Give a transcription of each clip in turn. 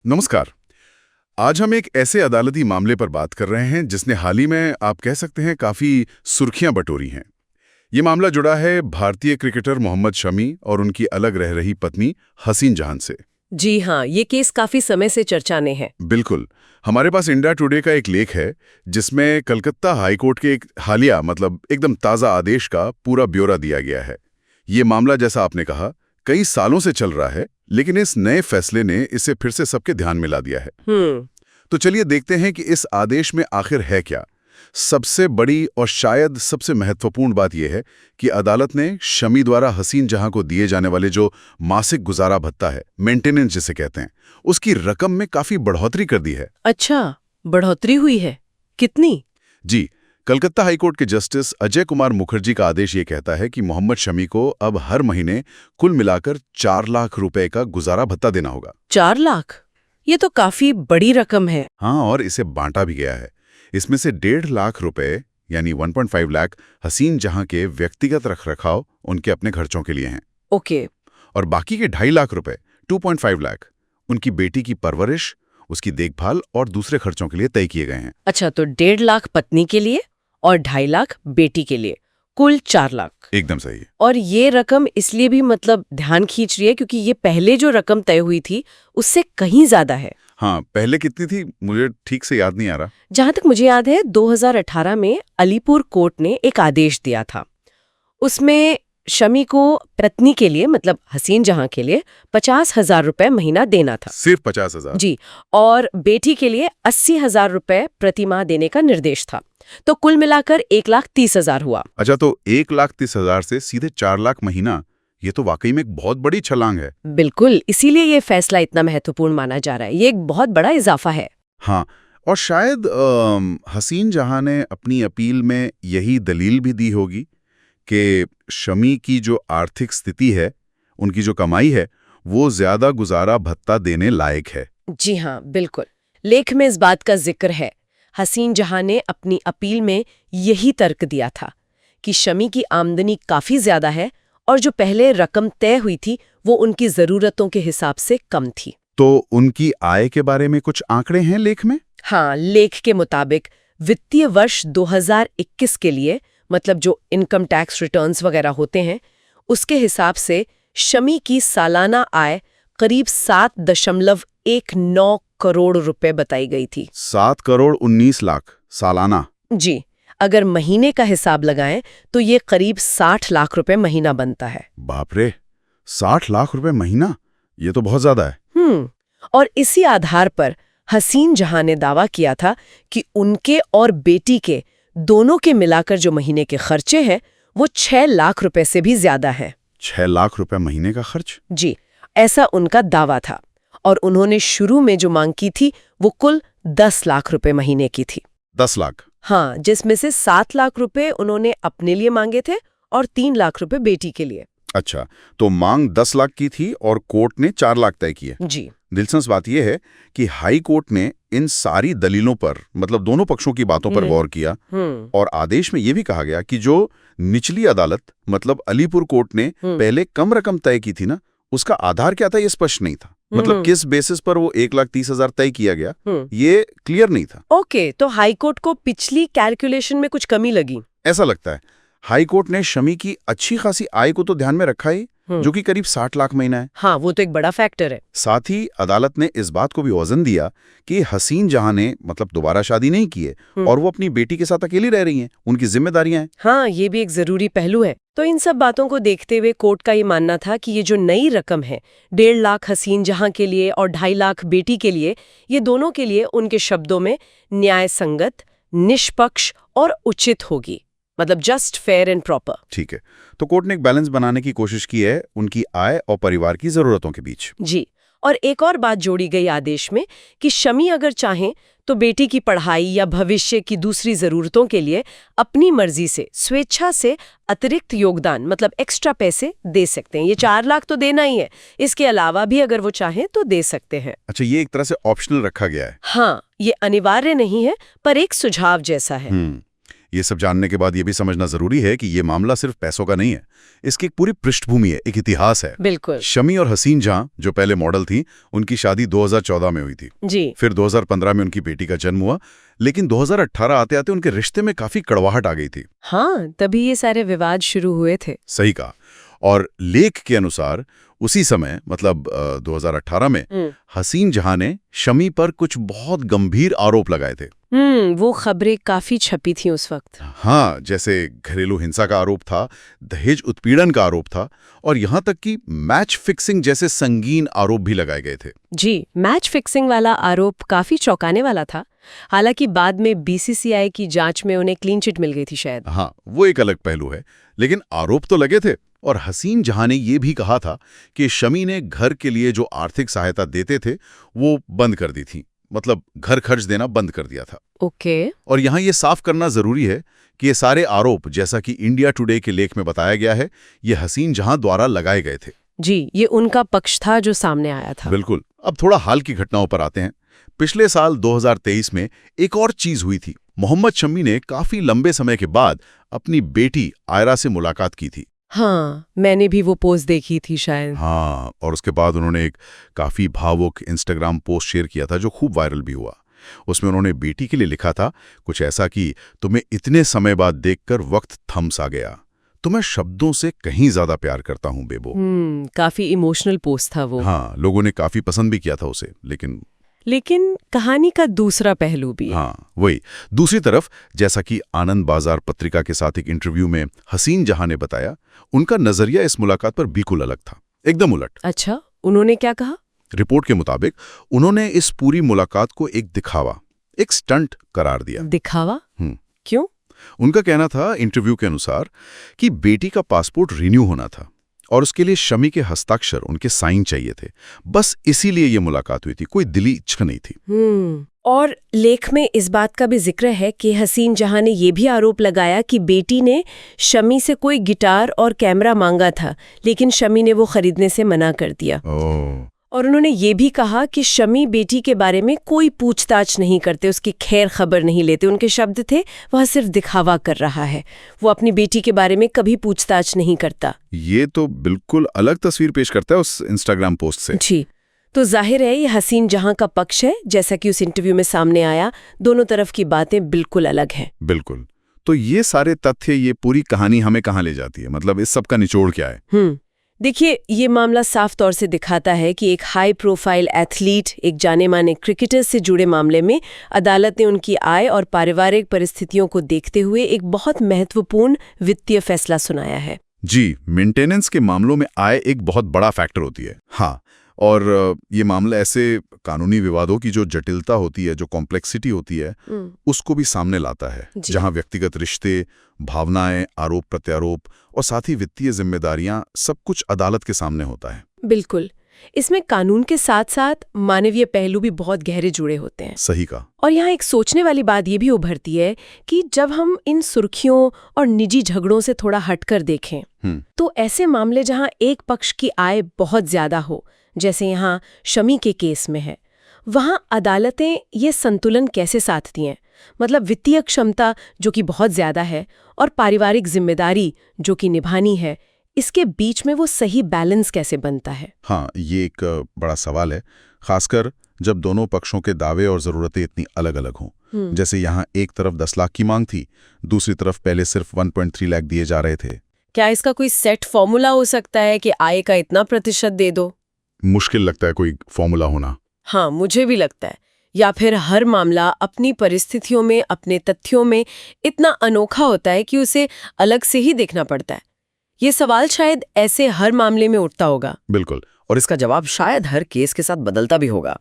नमस्कार। आज हम एक ऐसे अदालती मामले पर बात कर रहे हैं जिसने हाल ही में आप कह सकते हैं काफी सुर्खियां बटोरी हैं। ये मामला जुड़ा है भारतीय क्रिकेटर मोहम्मद शमी और उनकी अलग रह रही पत्नी हसीन जहां से। जी हाँ, ये केस काफी समय से चर्चा में है। बिल्कुल। हमारे पास इंडिया टुडे का एक लेख है जिसमें कलकत्ता हाईकोर्ट के एक हालिया एकदम ताज़ा आदेश का पूरा ब्यौरा दिया गया है। ये मामला जैसा आपने कहा कई सालों से चल रहा है, लेकिन इस नए फैसले ने इसे फिर से सबके ध्यान में ला दिया है। तो चलिए देखते हैं कि इस आदेश में आखिर है क्या। सबसे बड़ी और शायद सबसे महत्वपूर्ण बात यह है कि अदालत ने शमी द्वारा हसीन जहां को दिए जाने वाले जो मासिक गुजारा भत्ता है, मेंटेनेंस जिसे कहते हैं, उसकी रकम में काफी बढ़ोतरी कर दी है। अच्छा, बढ़ोतरी हुई है? कितनी? जी, कलकत्ता हाईकोर्ट के जस्टिस अजय कुमार मुखर्जी का आदेश ये कहता है कि मोहम्मद शमी को अब हर महीने कुल मिलाकर 4 लाख रुपए का गुजारा भत्ता देना होगा। 4 लाख? ये तो काफी बड़ी रकम है। हाँ, और इसे बांटा भी गया है। इसमें से 1.5 लाख रुपए यानी 1.5 लाख हसीन जहां के व्यक्तिगत रखरखाव, उनके अपने खर्चों के लिए हैं। ओके। और बाकी के 2.5 लाख रुपए 2.5 लाख उनकी बेटी की परवरिश, उसकी देखभाल और दूसरे खर्चों के लिए तय किए गए हैं। अच्छा, तो 1.5 लाख पत्नी के लिए और 2.5 लाख बेटी के लिए, कुल 4 लाख। एकदम सही है। और ये रकम इसलिए भी ध्यान खींच रही है क्योंकि ये पहले जो रकम तय हुई थी उससे कहीं ज्यादा है। हाँ, पहले कितनी थी मुझे ठीक से याद नहीं आ रहा। जहां तक मुझे याद है 2018 में अलीपुर कोर्ट ने एक आदेश दिया था। उसमें शमी को पत्नी के लिए हसीन जहां के लिए 50,000 रुपए महीना देना था। सिर्फ 50,000? जी। और बेटी के लिए 80,000 रुपए प्रति माह देने का निर्देश था। तो कुल मिलाकर 1,30,000 हुआ। अच्छा, तो 1,30,000 से सीधे 4 लाख महीना, ये तो वाकई में एक बहुत बड़ी छलांग है। बिल्कुल, इसीलिए ये फैसला इतना महत्वपूर्ण माना जा रहा है। ये एक बहुत बड़ा इजाफा है। हाँ, और शायद हसीन जहां ने अपनी अपील में यही दलील भी दी होगी कि शमी की जो आर्थिक स्थिति है, उनकी जो कमाई है, वो ज्यादा गुजारा भत्ता देने लायक है। जी हाँ, बिल्कुल। लेख में इस बात का जिक्र है। हसीन जहां ने अपनी अपील में यही तर्क दिया था कि शमी की आमदनी काफी ज्यादा है और जो पहले रकम तय हुई थी वो उनकी जरूरतों के हिसाब से कम थी। तो उनकी आय के बारे में कुछ आंकड़े हैं लेख में? हाँ, लेख के मुताबिक वित्तीय वर्ष 2021 के लिए जो इनकम टैक्स रिटर्न्स वगैरह होते हैं, उसके हिसाब से शमी की सालाना आय करीब 7.19 करोड़ रुपए बताई गई थी। 7 करोड़ 19 लाख सालाना? जी। अगर महीने का हिसाब लगाएं तो ये करीब 60 लाख रुपए महीना बनता है। बाप रे, 60 लाख रुपए महीना, ये तो बहुत ज्यादा है। और इसी आधार पर हसीन जहां ने दावा किया था कि उनके और बेटी के दोनों के मिलाकर जो महीने के खर्चे हैं वो 6 लाख रुपए से भी ज्यादा है। 6 लाख रुपए महीने का खर्च? जी, ऐसा उनका दावा था। और उन्होंने शुरू में जो मांग की थी वो कुल 10 लाख रुपए महीने की थी। 10 लाख? हाँ, जिसमें से 7 लाख रुपए उन्होंने अपने लिए मांगे थे और 3 लाख रुपए बेटी के लिए। अच्छा, तो मांग 10 लाख की थी और कोर्ट ने 4 लाख तय किए। जी। दिलचस्प बात यह है कि हाई कोर्ट ने इन सारी दलीलों पर, दोनों पक्षों की बातों पर गौर किया और आदेश में यह भी कहा गया कि जो निचली अदालत अलीपुर कोर्ट ने पहले कम रकम तय की थी ना, उसका आधार क्या था ये स्पष्ट नहीं था। किस बेसिस पर वो 1,30,000 तय किया गया, ये क्लियर नहीं था। ओके, तो हाई कोर्ट को पिछली कैलकुलेशन में कुछ कमी लगी, ऐसा लगता है। हाई कोर्ट ने शमी की अच्छी खासी आय को तो ध्यान में रखा ही, जो कि करीब 60 लाख महीना है। हाँ, वो तो एक बड़ा फैक्टर है। साथ ही अदालत ने इस बात को भी वजन दिया कि हसीन जहां ने दोबारा शादी नहीं की है और वो अपनी बेटी के साथ अकेली रह रही हैं, उनकी जिम्मेदारियां हैं। हाँ, ये भी एक जरूरी पहलू है। तो इन सब बातों को देखते हुए कोर्ट का ये मानना था कि ये जो नई रकम है 1.5 लाख हसीन जहां के लिए और 2.5 लाख बेटी के लिए, ये दोनों के लिए उनके शब्दों में न्याय संगत, निष्पक्ष और उचित होगी। Just fair and proper. ठीक है, तो कोर्ट ने एक बैलेंस बनाने की कोशिश की है उनकी आय और परिवार की जरूरतों के बीच। जी। और एक और बात जोड़ी गई आदेश में कि शमी अगर चाहें तो बेटी की पढ़ाई या भविष्य की दूसरी जरूरतों के लिए अपनी मर्जी से, स्वेच्छा से अतिरिक्त योगदान एक्स्ट्रा पैसे दे सकते हैं। ये 4 लाख तो देना ही है, इसके अलावा भी अगर वो चाहें तो दे सकते हैं। अच्छा, ये एक तरह से ऑप्शनल रखा गया है। हाँ, ये अनिवार्य नहीं है पर एक सुझाव जैसा है। ये सब जानने के बाद ये भी समझना जरूरी है कि ये मामला सिर्फ पैसों का नहीं है, इसकी एक पूरी पृष्ठभूमि है, एक इतिहास है। बिल्कुल। शमी और हसीन जहां, जो पहले मॉडल थी, उनकी शादी 2014 में हुई थी। जी। फिर 2015 में उनकी बेटी का जन्म हुआ, लेकिन 2018 आते आते उनके रिश्ते में काफी कड़वाहट आ गई थी। हाँ, तभी ये सारे विवाद शुरू हुए थे। सही कहा। और लेख के अनुसार उसी समय मतलब 2018 में हसीन जहां ने शमी पर कुछ बहुत गंभीर आरोप लगाए थे। वो खबरें काफी छपी थी उस वक्त। हाँ, जैसे घरेलू हिंसा का आरोप था, दहेज उत्पीड़न का आरोप था, और यहाँ तक कि मैच फिक्सिंग जैसे संगीन आरोप भी लगाए गए थे। जी, मैच फिक्सिंग वाला आरोप काफी चौंकाने वाला था। हालांकि बाद में बीसीसीआई की जांच में उन्हें क्लीन चिट मिल गई थी शायद। हाँ, वो एक अलग पहलू है, लेकिन आरोप तो लगे थे। और हसीन जहां ने ये भी कहा था कि शमी ने घर के लिए जो आर्थिक सहायता देते थे वो बंद कर दी थी, मतलब घर खर्च देना बंद कर दिया था। ओके। और यहाँ ये साफ करना जरूरी है कि ये सारे आरोप, जैसा कि इंडिया टुडे के लेख में बताया गया है, ये हसीन जहां द्वारा लगाए गए थे। जी, ये उनका पक्ष था जो सामने आया था। बिल्कुल। अब थोड़ा हाल की घटनाओं पर आते हैं। पिछले साल 2023 में एक और चीज हुई थी। मोहम्मद शमी ने काफी लंबे समय के बाद अपनी बेटी आयरा से मुलाकात की थी। हाँ, मैंने भी वो पोस्ट देखी थी शायद। हाँ, और उसके बाद उन्होंने एक काफी भावुक इंस्टाग्राम पोस्ट शेयर किया था जो खूब वायरल भी हुआ। उसमें उन्होंने बेटी के लिए लिखा था कुछ ऐसा कि तुम्हें इतने समय बाद देखकर वक्त थम सा गया, तुम्हें शब्दों से कहीं ज्यादा प्यार करता हूं बेबो। काफी इमोशनल पोस्ट था वो। हाँ, लोगों ने काफी पसंद भी किया था उसे, लेकिन कहानी का दूसरा पहलू भी है। हाँ, वही। दूसरी तरफ, जैसा कि आनंद बाजार पत्रिका के साथ एक इंटरव्यू में हसीन जहां ने बताया, उनका नजरिया इस मुलाकात पर बिल्कुल अलग था, एकदम उलट। अच्छा, उन्होंने क्या कहा? रिपोर्ट के मुताबिक उन्होंने इस पूरी मुलाकात को एक दिखावा, एक स्टंट करार दिया। दिखावा? क्यों? उनका कहना था इंटरव्यू के अनुसार कि बेटी का पासपोर्ट रिन्यू होना था और उसके लिए शमी के हस्ताक्षर, उनके साइन चाहिए थे। बस इसीलिए ये मुलाकात हुई थी, कोई दिली इच्छा नहीं थी। और लेख में इस बात का भी जिक्र है कि हसीन जहां ने ये भी आरोप लगाया कि बेटी ने शमी से कोई गिटार और कैमरा मांगा था, लेकिन शमी ने वो खरीदने से मना कर दिया। और उन्होंने ये भी कहा कि शमी बेटी के बारे में कोई पूछताछ नहीं करते, उसकी खैर खबर नहीं लेते। उनके शब्द थे, वह सिर्फ दिखावा कर रहा है, वो अपनी बेटी के बारे में कभी पूछताछ नहीं करता। ये तो बिल्कुल अलग तस्वीर पेश करता है उस इंस्टाग्राम पोस्ट से। जी, तो जाहिर है ये हसीन जहां का पक्ष है, जैसा कि उस इंटरव्यू में सामने आया। दोनों तरफ की बातें बिल्कुल अलग हैं। बिल्कुल। तो ये सारे तथ्य, ये पूरी कहानी हमें कहाँ ले जाती है? मतलब इस सब का निचोड़ क्या है? देखिए, ये मामला साफ तौर से दिखाता है कि एक हाई प्रोफाइल एथलीट, एक जाने माने क्रिकेटर से जुड़े मामले में अदालत ने उनकी आय और पारिवारिक परिस्थितियों को देखते हुए एक बहुत महत्वपूर्ण वित्तीय फैसला सुनाया है। जी, मेंटेनेंस के मामलों में आय एक बहुत बड़ा फैक्टर होती है। हाँ, और ये मामला ऐसे कानूनी विवादों की जो जटिलता होती है, जो कॉम्प्लेक्सिटी होती है, उसको भी सामने लाता है, जहां व्यक्तिगत रिश्ते, भावनाएं, आरोप प्रत्यारोप और साथ ही वित्तीय जिम्मेदारियां, सब कुछ अदालत के सामने होता है। बिल्कुल। इसमें कानून के साथ साथ मानवीय पहलू भी बहुत गहरे जुड़े होते हैं। सही कहा। और यहाँ एक सोचने वाली बात ये भी उभरती है कि जब हम इन सुर्खियों और निजी झगड़ों से थोड़ा हटकर देखें, तो ऐसे मामले जहाँ एक पक्ष की आय बहुत ज्यादा हो, जैसे यहाँ शमी के केस में है, वहाँ अदालतें ये संतुलन कैसे साधती हैं? मतलब वित्तीय क्षमता जो कि बहुत ज्यादा है और पारिवारिक जिम्मेदारी जो कि निभानी है, इसके बीच में वो सही बैलेंस कैसे बनता है? हाँ, ये एक बड़ा सवाल है, खासकर जब दोनों पक्षों के दावे और जरूरतें इतनी अलग अलग हों। जैसे यहाँ एक तरफ 10 लाख की मांग थी, दूसरी तरफ पहले सिर्फ 1.3 लाख दिए जा रहे थे। क्या इसका कोई सेट फॉर्मूला हो सकता है कि आय का इतना प्रतिशत दे दो? मुश्किल लगता है कोई फॉर्मूला होना। हाँ, मुझे भी लगता है। या फिर हर मामला अपनी परिस्थितियों में, अपने तथ्यों में इतना अनोखा होता है कि उसे अलग से ही देखना पड़ता है। ये सवाल शायद ऐसे हर मामले में उठता होगा। बिल्कुल। और इसका जवाब शायद हर केस के साथ बदलता भी होगा।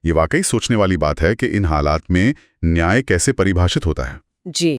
ये वाकई सोचने वाली बात है कि इन हालात में न्याय कैसे परिभाषित होता है। जी।